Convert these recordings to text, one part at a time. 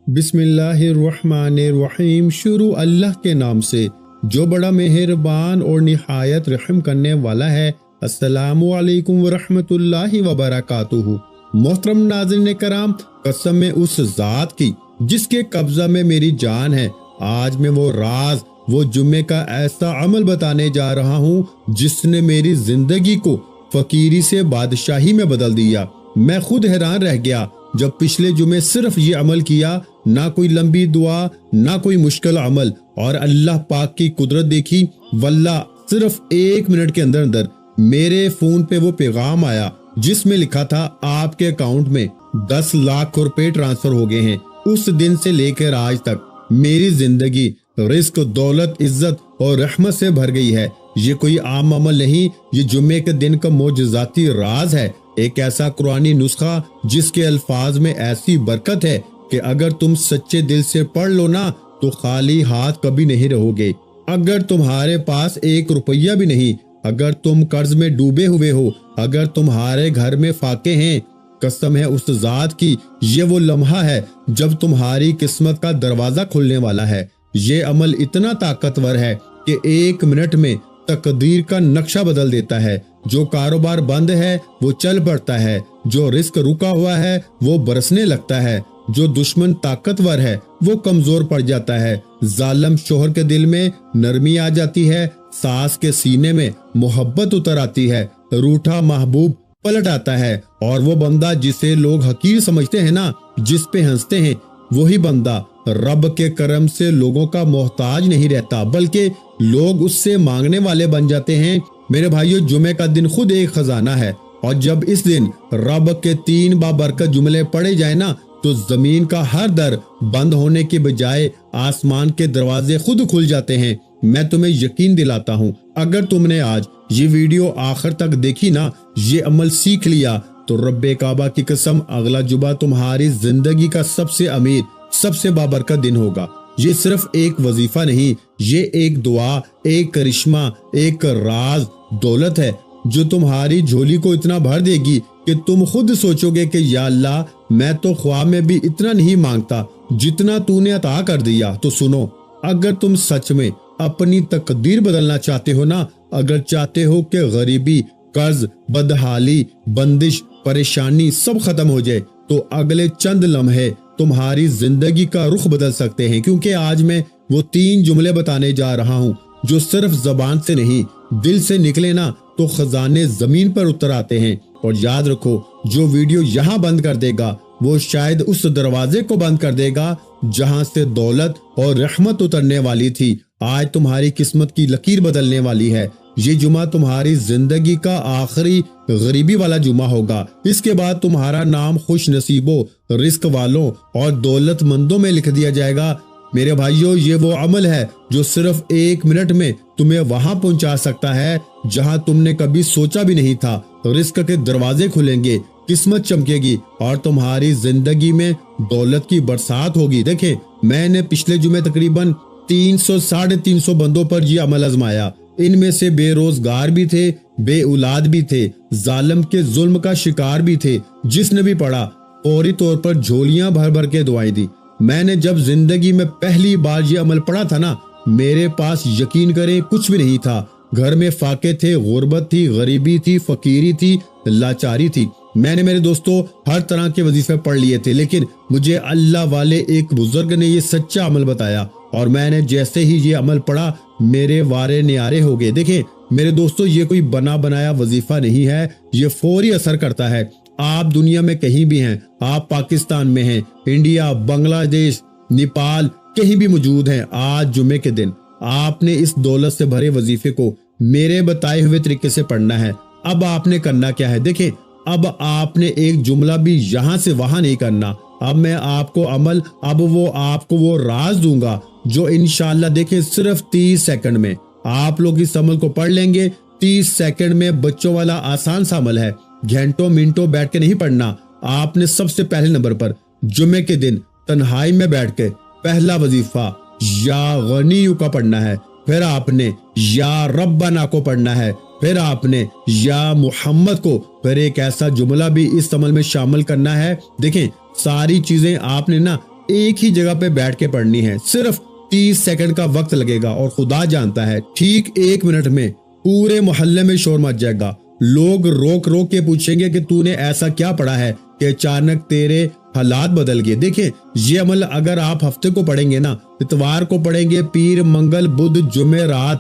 بسم اللہ الرحمن الرحیم۔ شروع اللہ کے نام سے جو بڑا مہربان اور نہایت رحم کرنے والا ہے۔ السلام علیکم ورحمۃ اللہ وبرکاتہ۔ محترم ناظرین کرام، قسم میں اس ذات کی جس کے قبضہ میں میری جان ہے، آج میں وہ راز، وہ جمعے کا ایسا عمل بتانے جا رہا ہوں جس نے میری زندگی کو فقیری سے بادشاہی میں بدل دیا۔ میں خود حیران رہ گیا جب پچھلے جمعے صرف یہ عمل کیا، نہ کوئی لمبی دعا، نہ کوئی مشکل عمل، اور اللہ پاک کی قدرت دیکھی۔ واللہ صرف 1 منٹ کے اندر میرے فون پہ وہ پیغام آیا جس میں لکھا تھا آپ کے اکاؤنٹ میں 10 لاکھ روپے ٹرانسفر ہو گئے ہیں۔ اس دن سے لے کر آج تک میری زندگی رزق، دولت، عزت اور رحمت سے بھر گئی ہے۔ یہ کوئی عام عمل نہیں، یہ جمعے کے دن کا معجزاتی راز ہے، ایک ایسا قرآنی نسخہ جس کے الفاظ میں ایسی برکت ہے کہ اگر تم سچے دل سے پڑھ لو نا تو خالی ہاتھ کبھی نہیں رہو گے۔ اگر تمہارے پاس 1 روپیہ بھی نہیں، اگر تم قرض میں ڈوبے ہوئے ہو، اگر تمہارے گھر میں فاقے ہیں، قسم ہے اس ذات کی، یہ وہ لمحہ ہے جب تمہاری قسمت کا دروازہ کھلنے والا ہے۔ یہ عمل اتنا طاقتور ہے کہ 1 منٹ میں تقدیر کا نقشہ بدل دیتا ہے۔ جو کاروبار بند ہے وہ چل پڑتا ہے، جو رزق رکا ہوا ہے وہ برسنے لگتا ہے، جو دشمن طاقتور ہے وہ کمزور پڑ جاتا ہے، ظالم شوہر کے دل میں نرمی آ جاتی ہے، ساس کے سینے میں محبت اتر آتی ہے، روٹھا محبوب پلٹ آتا ہے، اور وہ بندہ جسے لوگ حقیر سمجھتے ہیں نا، جس پہ ہنستے ہیں، وہی بندہ رب کے کرم سے لوگوں کا محتاج نہیں رہتا، بلکہ لوگ اس سے مانگنے والے بن جاتے ہیں۔ میرے بھائیو، جمعے کا دن خود ایک خزانہ ہے، اور جب اس دن رب کے 3 بابرکت جملے پڑھے جائیں نا تو زمین کا ہر در بند ہونے کے بجائے آسمان کے دروازے خود کھل جاتے ہیں۔ میں تمہیں یقین دلاتا ہوں، اگر تم نے آج یہ ویڈیو آخر تک دیکھی نا، یہ عمل سیکھ لیا، تو رب کعبہ کی قسم اگلا جمعہ تمہاری زندگی کا سب سے امیر، سب سے بابرکت دن ہوگا۔ یہ صرف ایک وظیفہ نہیں، یہ ایک دعا، ایک کرشمہ، ایک راز دولت ہے جو تمہاری جھولی کو اتنا بھر دے گی کہ تم خود سوچو گے کہ یا اللہ، میں تو خواب میں بھی اتنا نہیں مانگتا جتنا تو نے عطا کر دیا۔ تو سنو، اگر تم سچ میں اپنی تقدیر بدلنا چاہتے ہو نا، اگر چاہتے ہو کہ غریبی، قرض، بدحالی، بندش، پریشانی سب ختم ہو جائے، تو اگلے چند لمحے تمہاری زندگی کا رخ بدل سکتے ہیں، کیونکہ آج میں وہ 3 جملے بتانے جا رہا ہوں جو صرف زبان سے نہیں، دل سے نکلے نا تو خزانے زمین پر اتر آتے ہیں۔ اور یاد رکھو، جو ویڈیو یہاں بند کر دے گا وہ شاید اس دروازے کو بند کر دے گا جہاں سے دولت اور رحمت اترنے والی تھی۔ آج تمہاری قسمت کی لکیر بدلنے والی ہے۔ یہ جمعہ تمہاری زندگی کا آخری غریبی والا جمعہ ہوگا۔ اس کے بعد تمہارا نام خوش نصیبوں، رزق والوں اور دولت مندوں میں لکھ دیا جائے گا۔ میرے بھائیوں، یہ وہ عمل ہے جو صرف 1 منٹ میں تمہیں وہاں پہنچا سکتا ہے جہاں تم نے کبھی سوچا بھی نہیں تھا۔ رزق کے دروازے کھلیں گے، قسمت چمکے گی، اور تمہاری زندگی میں دولت کی برسات ہوگی۔ دیکھیں، میں نے پچھلے جمعے تقریباً 300-350 بندوں پر یہ عمل آزمایا۔ ان میں سے بے روزگار بھی تھے، بے اولاد بھی تھے، ظالم کے ظلم کا شکار بھی تھے۔ جس نے بھی پڑھا فوری طور پر جھولیاں بھر بھر کے دعائیں دی۔ میں نے جب زندگی میں پہلی بار یہ عمل پڑھا تھا نا، میرے پاس یقین کریں کچھ بھی نہیں تھا۔ گھر میں فاقے تھے، غربت تھی، غریبی تھی، فقیری تھی، لاچاری تھی۔ میں نے میرے دوستوں ہر طرح کے وظیفے پڑھ لیے تھے، لیکن مجھے اللہ والے ایک بزرگ نے یہ سچا عمل بتایا، اور میں نے جیسے ہی یہ عمل پڑھا میرے وارے نیارے ہو گئے۔ دیکھیں میرے دوستوں، یہ کوئی بنا بنایا وظیفہ نہیں ہے، یہ فوری اثر کرتا ہے۔ آپ دنیا میں کہیں بھی ہیں، آپ پاکستان میں ہیں، انڈیا، بنگلہ دیش، نیپال، کہیں بھی موجود ہیں، آج جمعے کے دن آپ نے اس دولت سے بھرے وظیفے کو میرے بتائے ہوئے طریقے سے پڑھنا ہے۔ اب آپ نے کرنا کیا ہے؟ دیکھیں، اب آپ نے ایک جملہ بھی یہاں سے وہاں نہیں کرنا۔ اب میں آپ کو عمل، آپ کو وہ راز دوں گا جو انشاءاللہ دیکھیں صرف 30 سیکنڈ میں آپ لوگ اس عمل کو پڑھ لیں گے۔ 30 سیکنڈ میں بچوں والا آسان سا عمل ہے، گھنٹوں منٹوں بیٹھ کے نہیں پڑھنا۔ آپ نے سب سے پہلے نمبر پر جمعے کے دن تنہائی میں بیٹھ کے پہلا وظیفہ یا غنیو کا پڑھنا ہے، پھر آپ نے یا ربنا کو پڑھنا ہے، پھر آپ نے یا محمد کو، پھر ایک ایسا جملہ بھی اس عمل میں شامل کرنا ہے۔ دیکھیں، ساری چیزیں آپ نے نا ایک ہی جگہ پہ بیٹھ کے پڑھنی ہے، صرف 30 سیکنڈ کا وقت لگے گا اور خدا جانتا ہے ٹھیک 1 منٹ میں پورے محلے میں شور مچ جائے گا۔ لوگ روک روک کے پوچھیں گے کہ تو نے ایسا کیا پڑھا ہے کہ اچانک تیرے حالات بدل گئے۔ دیکھیں یہ عمل اگر آپ ہفتے کو پڑھیں گے نا، اتوار کو پڑھیں گے، پیر، منگل، بدھ، جمعہ، رات،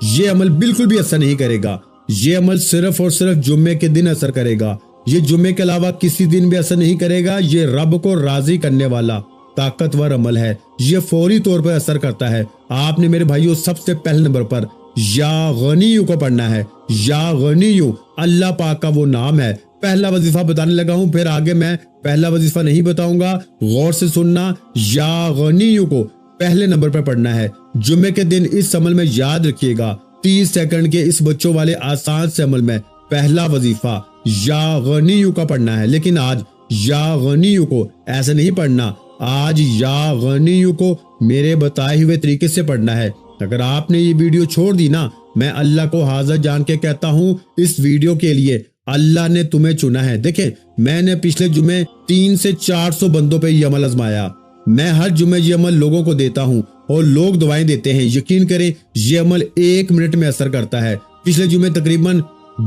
یہ عمل بالکل بھی اثر نہیں کرے گا۔ یہ عمل صرف اور صرف جمعے کے دن اثر کرے گا۔ یہ جمعے کے علاوہ کسی دن بھی اثر نہیں کرے گا۔ یہ رب کو راضی کرنے والا طاقتور عمل ہے، یہ فوری طور پر اثر کرتا ہے۔ آپ نے میرے بھائیوں سب سے پہلے نمبر پر یا غنیو کو پڑھنا ہے۔ یا غنیو اللہ پاک کا وہ نام ہے۔ پہلا وظیفہ بتانے لگا ہوں، پھر آگے میں پہلا وظیفہ نہیں بتاؤں گا، غور سے سننا۔ یا غنیو کو پہلے نمبر پر پڑھنا ہے۔ جمعے کے دن اس عمل میں یاد رکھیے گا 30 سیکنڈ کے اس بچوں والے آسان سے عمل میں پہلا وظیفہ یا غنیو کا پڑھنا ہے۔ لیکن آج یا غنیو کو ایسے نہیں پڑھنا، آج یا غنیو کو میرے بتائے ہوئے طریقے سے پڑھنا ہے۔ اگر آپ نے یہ ویڈیو چھوڑ دی نا، میں اللہ کو حاضر جان کے کہتا ہوں اس ویڈیو کے لیے اللہ نے تمہیں چنا ہے۔ دیکھیں میں نے پچھلے جمعے 300 سے 400 بندوں پہ یہ عمل آزمایا۔ میں ہر جمعے یہ عمل لوگوں کو دیتا ہوں اور لوگ دعائیں دیتے ہیں۔ یقین کریں یہ عمل 1 منٹ میں اثر کرتا ہے۔ پچھلے جمعے تقریباً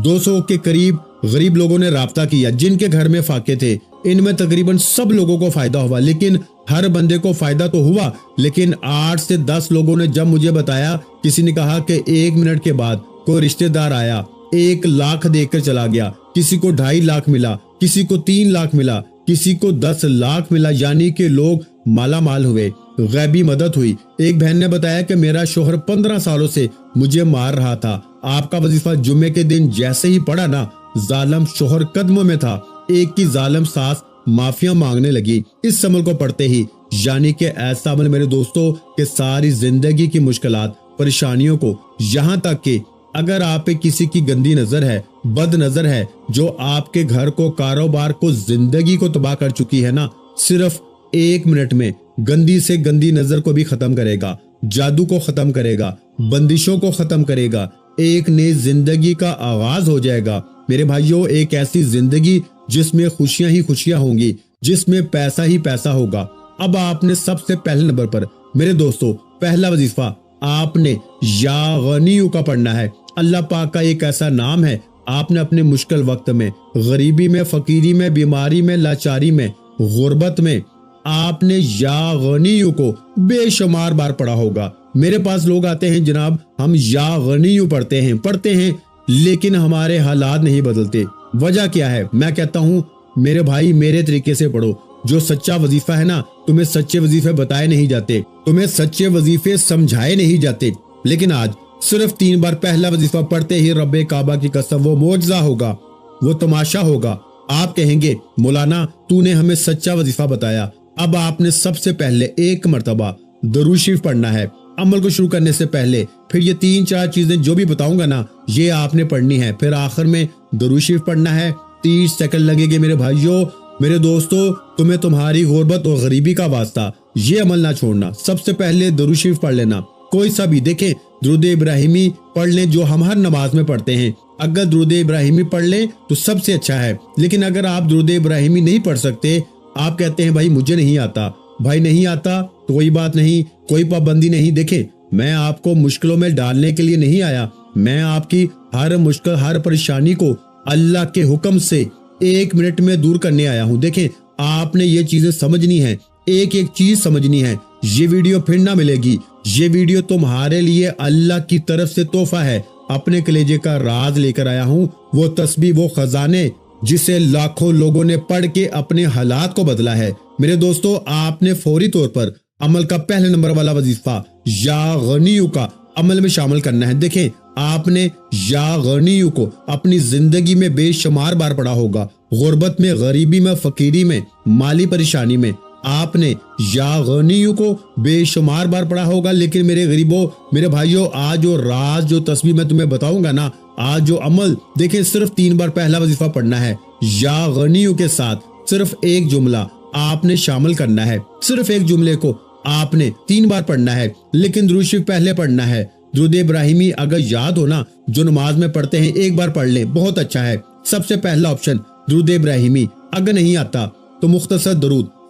200 کے قریب غریب لوگوں نے رابطہ کیا جن کے گھر میں فاقے تھے۔ ان میں تقریباً سب لوگوں کو فائدہ ہوا، لیکن ہر بندے کو فائدہ تو ہوا، لیکن 8 سے 10 لوگوں نے جب مجھے بتایا، کسی نے کہا کہ 1 منٹ کے بعد کوئی رشتہ دار آیا 1 لاکھ دے کر چلا گیا، کسی کو 2.5 لاکھ ملا، کسی کو 3 لاکھ ملا، کسی کو 10 لاکھ ملا، یعنی کہ لوگ مالا مال ہوئے، غیبی مدد ہوئی۔ ایک بہن نے بتایا کہ میرا شوہر 15 سالوں سے مجھے مار رہا تھا، آپ کا وظیفہ جمعے کے دن جیسے ہی پڑا نا، ظالم شوہر قدموں میں تھا، ایک کی ظالم ساس معافیاں مانگنے لگی اس عمل کو پڑھتے ہی۔ یعنی کہ ایسا عمل میرے دوستوں کہ ساری زندگی کی مشکلات، پریشانیوں کو، یہاں تک کہ اگر آپ پہ کسی کی گندی نظر ہے، بد نظر ہے، جو آپ کے گھر کو، کاروبار کو، زندگی کو تباہ کر چکی ہے نا، صرف 1 منٹ میں گندی سے گندی نظر کو بھی ختم کرے گا، جادو کو ختم کرے گا، بندشوں کو ختم کرے گا، ایک نئی زندگی کا آغاز ہو جائے گا۔ میرے بھائیوں ایک ایسی زندگی جس میں خوشیاں ہی خوشیاں ہوں گی، جس میں پیسہ ہی پیسہ ہوگا۔ اب آپ نے سب سے پہلے نمبر پر میرے دوستوں پہلا وظیفہ آپ نے یا غنیو کا پڑھنا ہے۔ اللہ پاک کا ایک ایسا نام ہے، آپ نے اپنے مشکل وقت میں، غریبی میں، فقیری میں، بیماری میں، لاچاری میں، غربت میں، آپ نے یا غنیو کو بے شمار بار پڑھا ہوگا۔ میرے پاس لوگ آتے ہیں جناب، ہم یا غنیو پڑھتے ہیں لیکن ہمارے حالات نہیں بدلتے۔ وجہ کیا ہے؟ میں کہتا ہوں میرے بھائی میرے طریقے سے پڑھو۔ جو سچا وظیفہ ہے نا، تمہیں سچے وظیفے بتائے نہیں جاتے، تمہیں سچے وظیفے سمجھائے نہیں جاتے، لیکن آج صرف 3 بار پہلا وظیفہ پڑھتے ہی رب کعبہ کی قسم وہ معجزہ ہوگا، وہ تماشا ہوگا۔ آپ کہیں گے مولانا تو نے ہمیں سچا وظیفہ بتایا۔ اب آپ نے سب سے پہلے 1 مرتبہ درود شریف پڑھنا ہے۔ عمل کو شروع کرنے سے پہلے پھر یہ 3-4 چیزیں جو بھی بتاؤں گا نا، یہ آپ نے پڑھنی ہے۔ پھر آخر میں درود شریف پڑھنا ہے۔ 30 سیکنڈ لگے گے میرے بھائیوں۔ میرے دوستو تمہیں تمہاری غربت اور غریبی کا واسطہ، یہ عمل نہ چھوڑنا۔ سب سے پہلے درود شریف پڑھ لینا، کوئی سا بھی، دیکھیں درود ابراہیمی پڑھ لیں جو ہم ہر نماز میں پڑھتے ہیں۔ اگر درود ابراہیمی پڑھ لیں تو سب سے اچھا ہے، لیکن اگر آپ درود ابراہیمی نہیں پڑھ سکتے، آپ کہتے ہیں بھائی مجھے نہیں آتا، بھائی نہیں آتا تو کوئی بات نہیں، کوئی پابندی نہیں۔ دیکھیں میں آپ کو مشکلوں میں ڈالنے کے لیے نہیں آیا، میں آپ کی ہر مشکل، ہر پریشانی کو اللہ کے حکم سے 1 منٹ میں دور کرنے آیا ہوں۔ دیکھیں آپ نے یہ چیزیں سمجھنی ہیں، ایک ایک چیز سمجھنی ہے۔ یہ ویڈیو پھر نہ ملے گی، یہ ویڈیو تمہارے لیے اللہ کی طرف سے تحفہ ہے۔ اپنے کلیجے کا راز لے کر آیا ہوں، وہ تسبیح، وہ خزانے جسے لاکھوں لوگوں نے پڑھ کے اپنے حالات کو بدلا ہے۔ میرے دوستو آپ نے فوری طور پر عمل کا پہلے نمبر والا وظیفہ یا غنیو کا عمل میں شامل کرنا ہے۔ دیکھیں آپ نے یا غنیو کو اپنی زندگی میں بے شمار بار پڑھا ہوگا، غربت میں، غریبی میں، فقیری میں، مالی پریشانی میں، آپ نے یا غنیو کو بے شمار بار پڑھا ہوگا۔ لیکن میرے غریبوں، میرے بھائیوں، آج جو راز، جو تسبیح میں تمہیں بتاؤں گا نا، آج جو عمل، دیکھیں صرف 3 بار پہلا وظیفہ پڑھنا ہے۔ یا غنیو کے ساتھ صرف ایک جملہ آپ نے شامل کرنا ہے، صرف ایک جملے کو آپ نے 3 بار پڑھنا ہے، لیکن درود شریف پہلے پڑھنا ہے۔ درود ابراہیمی اگر یاد ہو نا، جو نماز میں پڑھتے ہیں 1 بار پڑھ لیں، بہت اچھا ہے۔ سب سے پہلا آپشن درود ابراہیمی، اگر نہیں آتا تو مختصر درود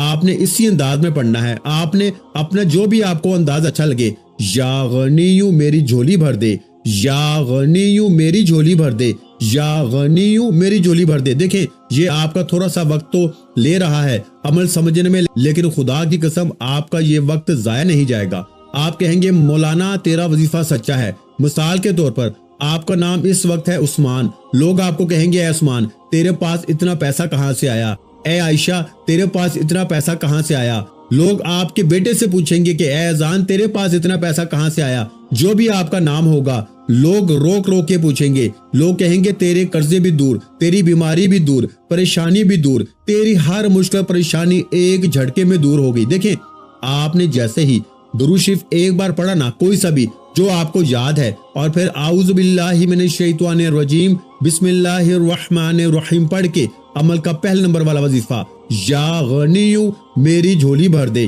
آپ نے اسی انداز میں پڑھنا ہے. آپ نے اپنا جو بھی آپ کو انداز اچھا لگے، یا غنیو میری جھولی بھر دے، یا غنیو میری جھولی بھر دے، یا غنیو میری جھولی بھر دے. دیکھیں یہ آپ کا تھوڑا سا وقت تو لے رہا ہے عمل سمجھنے میں، لیکن خدا کی قسم آپ کا یہ وقت ضائع نہیں جائے گا. آپ کہیں گے مولانا تیرا وظیفہ سچا ہے. مثال کے طور پر آپ کا نام اس وقت ہے عثمان، لوگ آپ کو کہیں گے اے عثمان تیرے پاس اتنا پیسہ کہاں سے آیا، اے عائشہ تیرے پاس اتنا پیسہ کہاں سے آیا. لوگ آپ کے بیٹے سے پوچھیں گے کہ اے اذان تیرے پاس اتنا پیسہ کہاں سے آیا. جو بھی آپ کا نام ہوگا لوگ روک روک کے پوچھیں گے. لوگ کہیں گے تیرے قرضے بھی دور، تیری بیماری بھی دور، پریشانی بھی دور، تیری ہر مشکل پریشانی ایک جھٹکے میں دور ہو گئی. دیکھیں آپ نے جیسے ہی درود شریف ایک بار پڑھا نا، کوئی سا بھی جو آپ کو یاد ہے، اور پھر اعوذ باللہ من الشیطان الرجیم بسم اللہ الرحمن الرحیم پڑھ کے عمل کا پہلا نمبر والا وظیفہ، یا غنیو میری جھولی بھر دے،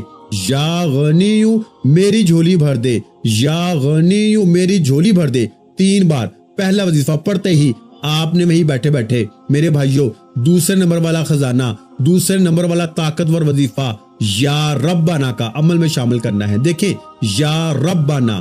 یا غنیو میری جھولی بھر دے، یا غنیو میری جھولی بھر دے 3 بار پہلا وظیفہ پڑھتے ہی آپ نے وہیں بیٹھے بیٹھے میرے بھائیوں دوسرے نمبر والا خزانہ، دوسرے نمبر والا طاقتور وظیفہ یا ربنا کا عمل میں شامل کرنا ہے. دیکھیں یا ربنا،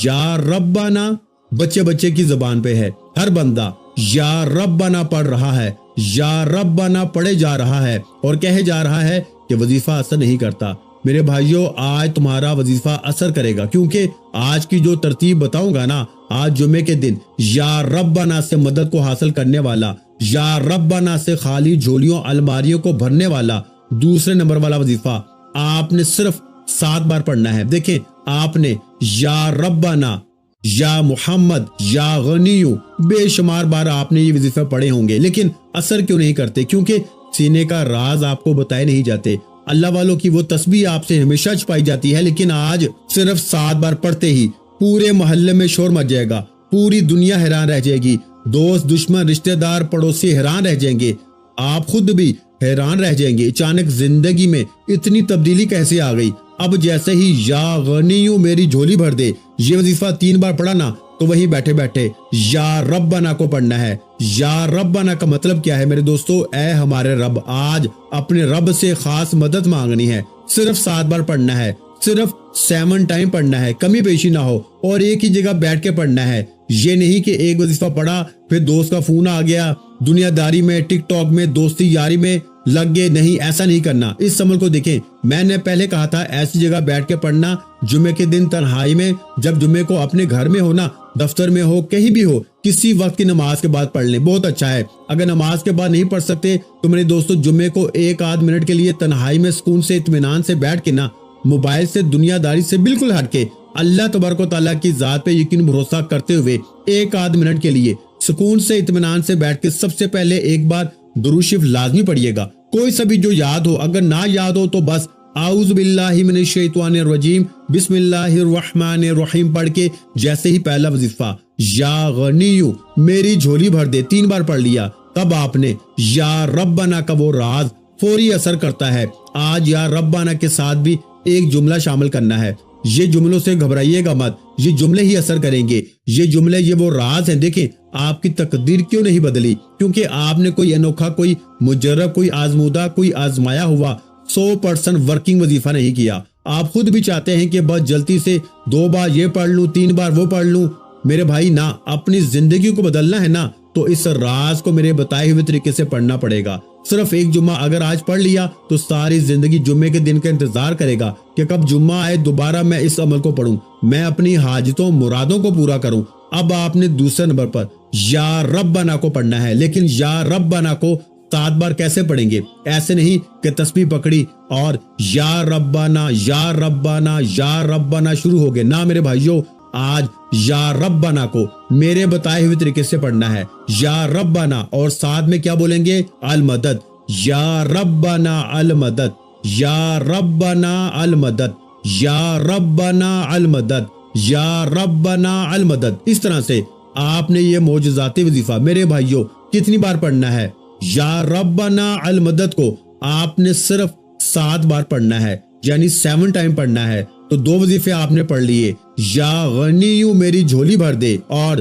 یا ربنا بچے بچے کی زبان پہ ہے، ہر بندہ یا ربنا پڑھ رہا ہے، یا ربنا پڑھے جا رہا ہے اور کہے جا رہا ہے کہ وظیفہ اثر نہیں کرتا. میرے بھائیوں آج تمہارا وظیفہ اثر کرے گا، کیونکہ آج کی جو ترتیب بتاؤں گا نا، آج جمعے کے دن یا ربنا سے مدد کو حاصل کرنے والا، یا ربنا سے خالی جھولیوں الماریوں کو بھرنے والا دوسرے نمبر والا وظیفہ آپ نے صرف 7 بار پڑھنا ہے. دیکھیں آپ نے یا ربنا، یا محمد، یا غنیو بے شمار بار آپ نے یہ وظیفہ پڑھے ہوں گے، لیکن اثر کیوں نہیں کرتے؟ کیونکہ سینے کا راز آپ کو بتائے نہیں جاتے. اللہ والوں کی وہ تسبیح آپ سے ہمیشہ چھپائی جاتی ہے، لیکن آج صرف 7 بار پڑھتے ہی پورے محلے میں شور مچ جائے گا، پوری دنیا حیران رہ جائے گی، دوست دشمن رشتہ دار پڑوسی حیران رہ جائیں گے، آپ خود بھی حیران رہ جائیں گے اچانک زندگی میں اتنی تبدیلی کیسے آ گئی. اب جیسے ہی یا غنیو میری جھولی بھر دے یہ وظیفہ 3 بار پڑھا نا، تو وہی بیٹھے بیٹھے یا ربنا کو پڑھنا ہے. یا ربنا کا مطلب کیا ہے میرے دوستو؟ اے ہمارے رب، آج اپنے رب سے خاص مدد مانگنی ہے. صرف 7 بار پڑھنا ہے، صرف 7 ٹائم پڑھنا ہے، کمی بیشی نہ ہو، اور ایک ہی جگہ بیٹھ کے پڑھنا ہے. یہ نہیں کہ ایک وظیفہ پڑھا پھر دوست کا فون آ گیا، دنیا داری میں ٹک ٹاک میں دوستی یاری میں لگ گئے. نہیں، ایسا نہیں کرنا. اس عمل کو دیکھیں، میں نے پہلے کہا تھا ایسی جگہ بیٹھ کے پڑھنا جمعے کے دن تنہائی میں، جب جمعے کو اپنے گھر میں ہو نا، دفتر میں ہو، کہیں بھی ہو، کسی وقت کی نماز کے بعد پڑھ لیں، بہت اچھا ہے. اگر نماز کے بعد نہیں پڑھ سکتے تو میرے دوستو جمعے کو 1 آدھ منٹ کے لیے تنہائی میں سکون سے اطمینان سے بیٹھ کے نا، موبائل سے دنیا داری سے بالکل ہٹ کے اللہ تبارک و تعالیٰ کی ذات پہ یقین بھروسہ کرتے ہوئے 1 آدھ منٹ کے لیے سکون سے اطمینان سے بیٹھ کے سب سے پہلے ایک بار درود شریف لازمی پڑھیے گا. کوئی سا بھی جو یاد ہو، اگر نہ یاد ہو تو بس اعوذ باللہ من الشیطان الرجیم بسم اللہ الرحمن الرحیم پڑھ کے جیسے ہی پہلا وظیفہ یا غنیو میری جھولی بھر دے 3 بار پڑھ لیا، تب آپ نے یا ربنا کا وہ راز فوری اثر کرتا ہے. آج یا ربنا کے ساتھ بھی ایک جملہ شامل کرنا ہے. یہ جملوں سے گھبرائیے گا مت، یہ جملے ہی اثر کریں گے. یہ جملے، یہ وہ راز ہیں. دیکھیں آپ کی تقدیر کیوں نہیں بدلی؟ کیونکہ آپ نے کوئی انوکھا، کوئی مجرب، کوئی آزمودہ، کوئی آزمایا ہوا 100% ورکنگ وظیفہ نہیں کیا. آپ خود بھی چاہتے ہیں کہ بس جلدی سے 2 بار یہ پڑھ لوں، 3 بار وہ پڑھ لوں. میرے بھائی نہ، اپنی زندگی کو بدلنا ہے نا، تو اس راز کو میرے بتائے ہوئے طریقے سے پڑھنا پڑے گا. صرف ایک جمعہ اگر آج پڑھ لیا تو ساری زندگی جمعے کے دن کا انتظار کرے گا کہ کب جمعہ آئے دوبارہ میں اس عمل کو پڑھوں، میں اپنی حاجتوں مرادوں کو پورا کروں. اب آپ نے دوسرے نمبر پر یا ربنا کو پڑھنا ہے، لیکن یا ربنا کو 7 بار کیسے پڑھیں گے؟ ایسے نہیں کہ تسبیح پکڑی اور یا ربنا یا ربنا یا ربنا شروع ہو گئے. نہ میرے بھائیوں، آج یا ربنا کو میرے بتائے ہوئے طریقے سے پڑھنا ہے. یا ربنا اور ساتھ میں کیا بولیں گے؟ المدد. یا ربنا المدد، یا ربنا المدد، یا ربنا المدد، یا ربنا المدد. اس طرح سے آپ نے یہ معجزاتی وظیفہ میرے بھائیوں کتنی بار پڑھنا ہے؟ یا ربنا المدد کو آپ نے صرف 7 بار پڑھنا ہے، یعنی 7 ٹائم پڑھنا ہے. تو 2 وظیفے آپ نے پڑھ لیے، یا غنیو میری جھولی بھر دے اور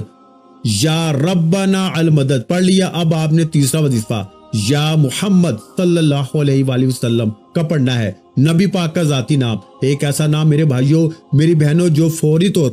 یا ربنا المدد پڑھ لیا. اب آپ نے تیسرا وظیفہ یا محمد صلی اللہ علیہ وآلہ وسلم کا پڑھنا ہے، نبی پاک کا ذاتی نام، ایک ایسا نام میرے بھائیوں میری بہنوں جو فوری طور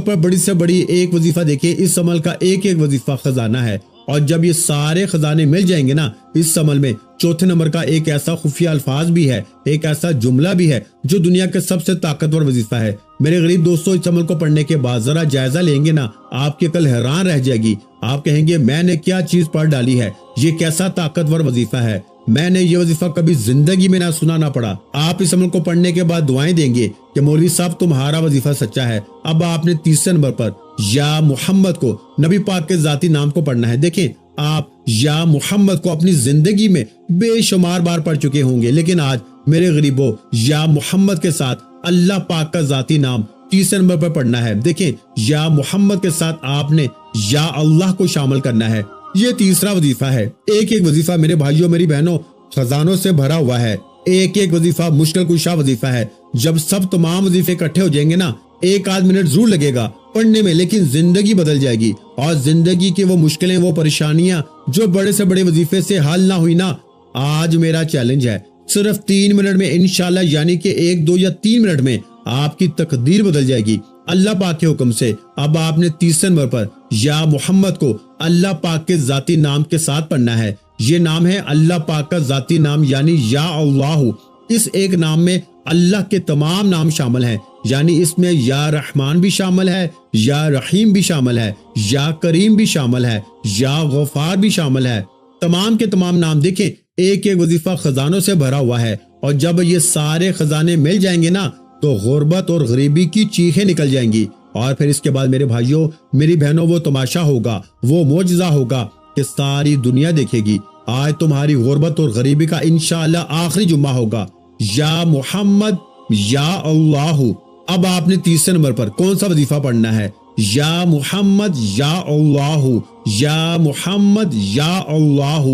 پر بڑی سے بڑی ایک وظیفہ، دیکھیں اس عمل کا ایک ایک وظیفہ خزانہ ہے، اور جب یہ سارے خزانے مل جائیں گے نا اس عمل میں، چوتھے نمبر کا ایک ایسا خفیہ الفاظ بھی ہے، ایک ایسا جملہ بھی ہے جو دنیا کے سب سے طاقتور وظیفہ ہے۔ میرے غریب دوستوں، اس عمل کو پڑھنے کے بعد ذرا جائزہ لیں گے نا، آپ کی عقل حیران رہ جائے گی، آپ کہیں گے میں نے کیا چیز پڑھ ڈالی ہے، یہ کیسا طاقتور وظیفہ ہے، میں نے یہ وظیفہ کبھی زندگی میں نہ سنا نہ پڑھا۔ آپ اس عمل کو پڑھنے کے بعد دعائیں دیں گے کہ مولوی صاحب تمہارا وظیفہ سچا ہے۔ اب آپ نے تیسرے نمبر پر یا محمد کو، نبی پاک کے ذاتی نام کو پڑھنا ہے۔ دیکھیں آپ یا محمد کو اپنی زندگی میں بے شمار بار پڑھ چکے ہوں گے، لیکن آج میرے غریبوں یا محمد کے ساتھ اللہ پاک کا ذاتی نام تیسرے نمبر پر پڑھنا ہے۔ دیکھیں یا محمد کے ساتھ آپ نے یا اللہ کو شامل کرنا ہے، یہ تیسرا وظیفہ ہے۔ ایک ایک وظیفہ میرے بھائیوں میری بہنوں خزانوں سے بھرا ہوا ہے، ایک ایک وظیفہ مشکل کشا وظیفہ ہے۔ جب سب تمام وظیفے اکٹھے ہو جائیں گے نا، ایک آدھ منٹ ضرور لگے گا پڑھنے میں، لیکن زندگی بدل جائے گی، اور زندگی کی وہ مشکلیں، وہ پریشانیاں جو بڑے سے بڑے وظیفے سے حل نہ ہوئی نا، آج میرا چیلنج ہے صرف 3 منٹ میں انشاءاللہ، یعنی کہ 1 2 یا 3 منٹ میں آپ کی تقدیر بدل جائے گی اللہ پاک کے حکم سے۔ اب آپ نے تیسرے نمبر پر یا محمد کو اللہ پاک کے ذاتی نام کے ساتھ پڑھنا ہے۔ یہ نام ہے اللہ پاک کا ذاتی نام، یعنی یا اللہ۔ اس ایک نام میں اللہ کے تمام نام شامل ہیں، یعنی اس میں یا رحمان بھی شامل ہے، یا رحیم بھی شامل ہے، یا کریم بھی شامل ہے، یا غفار بھی شامل ہے۔ تمام کے تمام نام دیکھیں ایک ایک وظیفہ خزانوں سے بھرا ہوا ہے، اور جب یہ سارے خزانے مل جائیں گے نا تو غربت اور غریبی کی چیخیں نکل جائیں گی، اور پھر اس کے بعد میرے بھائیوں میری بہنوں وہ تماشا ہوگا، وہ معجزہ ہوگا کہ ساری دنیا دیکھے گی۔ آج تمہاری غربت اور غریبی کا انشاءاللہ آخری جمعہ ہوگا، یا محمد یا اللہ۔ اب آپ نے تیسرے نمبر پر کون سا وظیفہ پڑھنا ہے؟ یا محمد یا اللہ، یا محمد یا اللہ،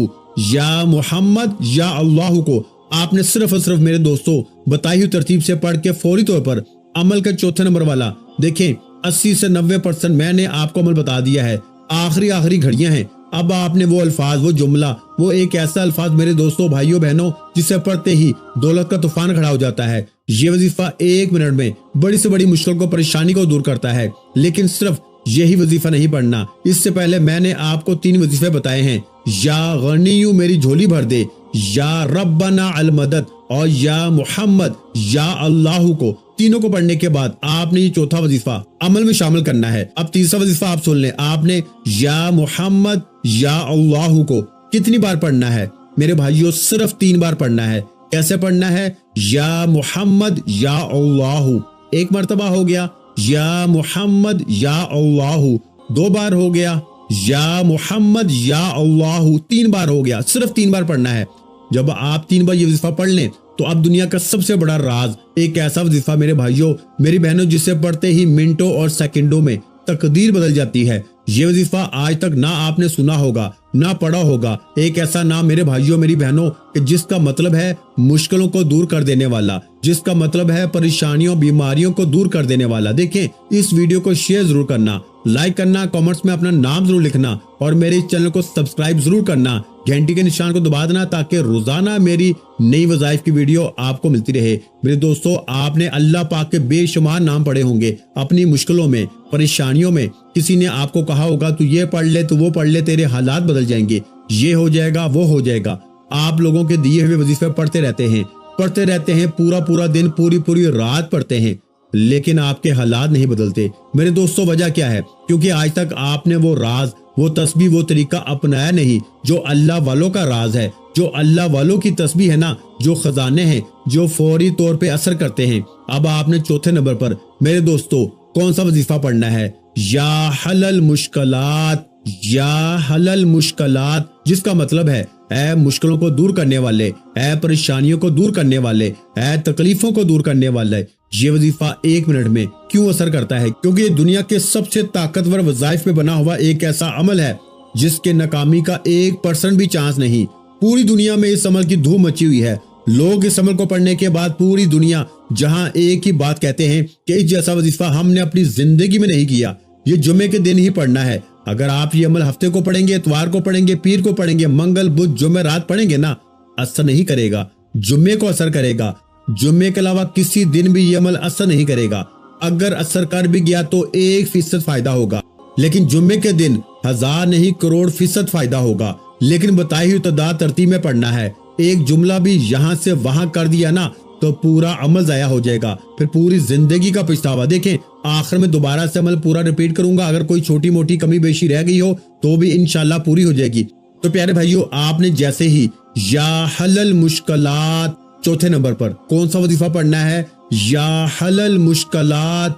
یا محمد یا اللہ کو آپ نے صرف اور صرف میرے دوستوں بتائی ہوئی ترتیب سے پڑھ کے فوری طور پر عمل کا چوتھے نمبر والا، دیکھیں 80 سے 90% میں نے آپ کو عمل بتا دیا ہے، آخری گھڑیاں ہیں۔ اب آپ نے وہ الفاظ، وہ جملہ، وہ ایک ایسا الفاظ میرے دوستوں بھائیوں بہنوں جسے پڑھتے ہی دولت کا طوفان کھڑا ہو جاتا ہے۔ یہ وظیفہ 1 منٹ میں بڑی سے بڑی مشکل کو، پریشانی کو دور کرتا ہے۔ لیکن صرف یہی وظیفہ نہیں پڑھنا، اس سے پہلے میں نے آپ کو 3 وظیفے بتائے ہیں، یا غنیو میری جھولی بھر دے، یا ربنا المدد، اور یا محمد یا اللہ کو۔ تینوں کو پڑھنے کے بعد آپ نے یہ چوتھا وظیفہ عمل میں شامل کرنا ہے۔ اب تیسرا وظیفہ آپ سن لیں، آپ نے یا محمد یا اللہ کو کتنی بار پڑھنا ہے میرے بھائیوں؟ صرف 3 بار پڑھنا ہے۔ کیسے پڑھنا ہے؟ یا محمد یا اللہ 1 مرتبہ ہو گیا، یا محمد یا اللہ 2 بار ہو گیا، یا محمد یا اللہ 3 بار ہو گیا۔ صرف 3 بار پڑھنا ہے۔ جب آپ 3 بار یہ وظیفہ پڑھ لیں تو اب دنیا کا سب سے بڑا راز، ایک ایسا وظیفہ میرے بھائیوں میری بہنوں جسے پڑھتے ہی منٹوں اور سیکنڈوں میں تقدیر بدل جاتی ہے۔ یہ وظیفہ آج تک نہ آپ نے سنا ہوگا نہ پڑھا ہوگا، ایک ایسا نام میرے بھائیوں میری بہنوں کہ جس کا مطلب ہے مشکلوں کو دور کر دینے والا، جس کا مطلب ہے پریشانیوں بیماریوں کو دور کر دینے والا۔ دیکھیں اس ویڈیو کو شیئر ضرور کرنا، لائک کرنا، کامنٹس میں اپنا نام ضرور لکھنا، اور میرے اس چینل کو سبسکرائب ضرور کرنا، گھنٹی کے نشان کو دبا دینا تاکہ روزانہ میری نئی وظائف کی ویڈیو آپ کو ملتی رہے۔ میرے دوستو آپ نے اللہ پاک کے بے شمار نام پڑھے ہوں گے اپنی مشکلوں میں، پریشانیوں میں۔ کسی نے آپ کو کہا ہوگا تو یہ پڑھ لے تو وہ پڑھ لے، تیرے حالات بدل جائیں گے، یہ ہو جائے گا وہ ہو جائے گا۔ آپ لوگوں کے دیے ہوئے وظیفے پڑھتے رہتے ہیں، پورا دن پوری رات پڑھتے ہیں، لیکن آپ کے حالات نہیں بدلتے۔ میرے دوستو وجہ کیا ہے؟ کیونکہ آج تک آپ نے وہ راز، وہ تسبیح، وہ طریقہ اپنایا نہیں جو اللہ والوں کا راز ہے، جو اللہ والوں کی تسبیح ہے نا، جو خزانے ہیں جو فوری طور پہ اثر کرتے ہیں۔ اب آپ نے چوتھے نمبر پر میرے دوستو کون سا وظیفہ پڑھنا ہے؟ یا حل المشکلات، یا حل المشکلات، جس کا مطلب ہے اے مشکلوں کو دور کرنے والے، اے پریشانیوں کو دور کرنے والے، اے تکلیفوں کو دور کرنے والے۔ یہ وظیفہ 1 منٹ میں کیوں اثر کرتا ہے؟ کیونکہ یہ دنیا کے سب سے طاقتور وظائف میں بنا ہوا ایک ایسا عمل ہے جس کے ناکامی کا 1% بھی چانس نہیں۔ پوری دنیا میں اس عمل کی دھوم مچی ہوئی ہے۔ لوگ اس عمل کو پڑھنے کے بعد پوری دنیا جہاں ایک ہی بات کہتے ہیں کہ اس جیسا وظیفہ ہم نے اپنی زندگی میں نہیں کیا، یہ جمعے کے دن ہی پڑھنا ہے۔ اگر آپ یہ عمل ہفتے کو پڑھیں گے، اتوار کو پڑھیں گے، پیر کو پڑھیں گے، منگل بدھ جمعہ رات پڑھیں گے نا، اثر نہیں کرے گا۔ جمعے کو اثر کرے گا، جمعے کے علاوہ کسی دن بھی یہ عمل اثر نہیں کرے گا۔ اگر اثر کر بھی گیا تو 1% فائدہ ہوگا، لیکن جمعے کے دن 1000 نہیں کروڑ فیصد فائدہ ہوگا۔ لیکن بتائی ہوئی تعداد ترتیب میں پڑھنا ہے۔ ایک جملہ بھی یہاں سے وہاں کر دیا نا تو پورا عمل ضائع ہو جائے گا، پھر پوری زندگی کا پچھتاوا۔ دیکھیں آخر میں دوبارہ سے عمل پورا ریپیٹ کروں گا، اگر کوئی چھوٹی موٹی کمی بیشی رہ گئی ہو تو بھی انشاءاللہ پوری ہو جائے گی۔ تو پیارے بھائیو، آپ نے جیسے ہی یا حل المشکلات چوتھے نمبر پر کون سا وظیفہ پڑھنا ہے؟ یا حل المشکلات،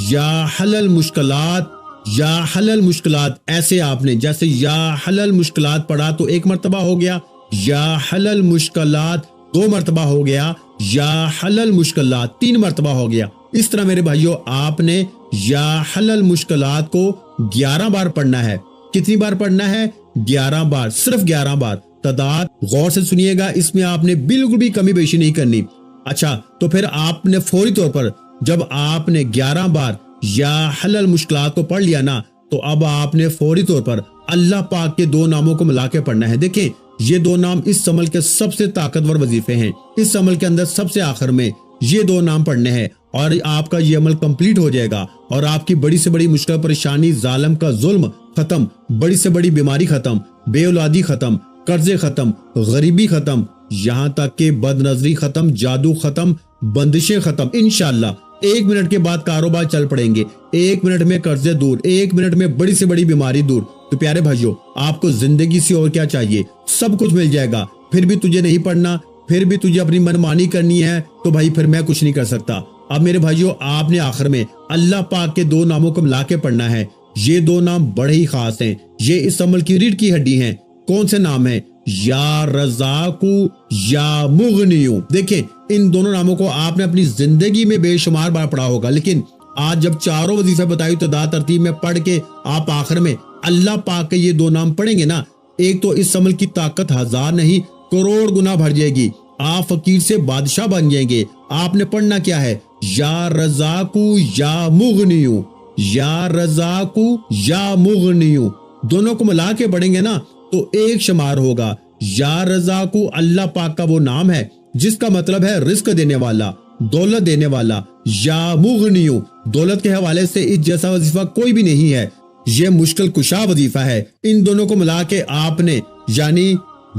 یا حل المشکلات، یا حل المشکلات، ایسے آپ نے جیسے یا حل المشکلات پڑھا تو 1 مرتبہ ہو گیا، یا حل المشکلات 2 مرتبہ ہو گیا، یا حل المشکلات 3 مرتبہ ہو گیا۔ اس طرح میرے بھائیو آپ نے یا حل المشکلات کو 11 بار پڑھنا ہے۔ کتنی بار پڑھنا ہے؟ 11 بار، صرف 11 بار۔ تعداد غور سے سنیے گا، اس میں آپ نے بالکل بھی کمی بیشی نہیں کرنی۔ اچھا، تو پھر آپ نے فوری طور پر جب آپ نے 11 بار یا حل المشکلات کو پڑھ لیا نا تو اب آپ نے فوری طور پر اللہ پاک کے 2 ناموں کو ملا کے پڑھنا ہے۔ دیکھیں یہ 2 نام اس عمل کے سب سے طاقتور وظیفے ہیں۔ اس عمل کے اندر سب سے آخر میں یہ 2 نام پڑھنے ہیں اور آپ کا یہ عمل کمپلیٹ ہو جائے گا، اور آپ کی بڑی سے بڑی مشکل پریشانی، ظالم کا ظلم ختم، بڑی سے بڑی بیماری ختم، بے اولادی ختم، قرضے ختم، غریبی ختم، یہاں تک کہ بد نظری ختم، جادو ختم، بندشیں ختم۔ انشاءاللہ 1 منٹ کے بعد کاروبار چل پڑیں گے، 1 منٹ میں قرضے دور، 1 منٹ میں بڑی سے بڑی بیماری دور۔ تو پیارے بھائیو، آپ کو زندگی سے اور کیا چاہیے؟ سب کچھ مل جائے گا۔ پھر بھی تجھے نہیں پڑھنا، پھر بھی تجھے اپنی منمانی کرنی ہے تو بھائی پھر میں کچھ نہیں کر سکتا۔ اب میرے بھائیو، آپ نے آخر میں اللہ پاک کے 2 ناموں کو ملا کے پڑھنا ہے۔ یہ 2 نام بڑے ہی خاص ہیں، یہ اس عمل کی ریڑھ کی ہڈی ہیں۔ کون سے نام ہیں؟ یا رزاقو، یا مغنیو۔ دیکھیں ان دونوں ناموں کو آپ نے اپنی زندگی میں بے شمار بار پڑھا ہوگا، لیکن آج جب چاروں وظیفے بتائی تعداد ترتیب میں پڑھ کے آپ آخر میں اللہ پاک کے یہ 2 نام پڑھیں گے نا، ایک تو اس عمل کی طاقت 1000 نہیں کروڑ گنا بڑھ جائے گی، آپ فقیر سے بادشاہ بن جائیں گے۔ آپ نے پڑھنا کیا ہے؟ یا رزاقو یا مغنیو، یا رزاقو یا مغنیو، دونوں کو ملا کے پڑھیں گے نا تو ایک شمار ہوگا۔ یا رزاقو اللہ پاک کا وہ نام ہے جس کا مطلب ہے رزق دینے والا، دولت دینے والا۔ یا مغنیو، دولت کے حوالے سے اس جیسا وظیفہ کوئی بھی نہیں ہے، یہ مشکل کشا وظیفہ ہے۔ ان دونوں کو ملا کے آپ نے یعنی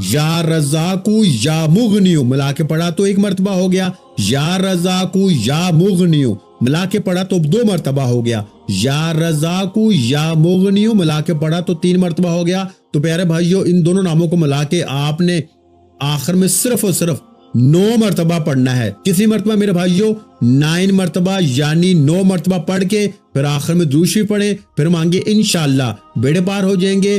یا رزاقو یا مغنیو ملا کے پڑھا تو 1 مرتبہ ہو گیا، یا رزاقو یا مغنیو ملا کے پڑھا تو 2 مرتبہ ہو گیا، یا رزاقو یا مغنیو ملا کے پڑھا تو 3 مرتبہ ہو گیا۔ تو پیارے بھائیو، ان دونوں ناموں کو ملا کے آپ نے آخر میں صرف اور صرف 9 مرتبہ پڑھنا ہے۔ کتنی مرتبہ میرے بھائیو؟ 9 مرتبہ، یعنی 9 مرتبہ پڑھ کے پھر آخر میں درود شریف پڑھیں، پھر مانگے، انشاءاللہ بیڑے پار ہو جائیں گے۔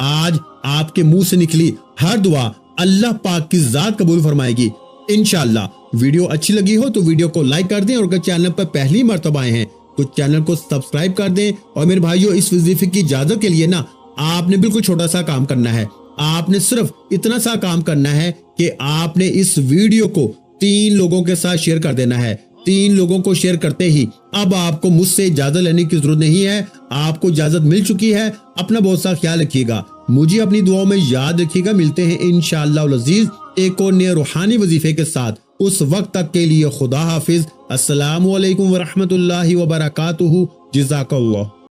آج آپ کے منہ سے نکلی ہر دعا اللہ پاک کی ذات قبول فرمائے گی انشاءاللہ۔ ویڈیو اچھی لگی ہو تو ویڈیو کو لائک کر دیں، اور اگر چینل پر پہلی مرتبہ آئے ہیں تو چینل کو سبسکرائب کر دیں۔ اور میرے بھائیو، اس وظیفے کی اجازت کے لیے نا آپ نے بالکل چھوٹا سا کام کرنا ہے۔ آپ نے صرف اتنا سا کام کرنا ہے کہ آپ نے اس ویڈیو کو 3 لوگوں کے ساتھ شیئر کر دینا ہے۔ 3 لوگوں کو شیئر کرتے ہی اب آپ کو مجھ سے اجازت لینے کی ضرورت نہیں ہے، آپ کو اجازت مل چکی ہے۔ اپنا بہت سا خیال رکھیے گا، مجھے اپنی دعاؤں میں یاد رکھیے گا۔ ملتے ہیں انشاءاللہ العزیز ایک اور نئے روحانی وظیفے کے ساتھ۔ اس وقت تک کے لیے خدا حافظ۔ السلام علیکم ورحمۃ اللہ وبرکاتہ۔ جزاک اللہ۔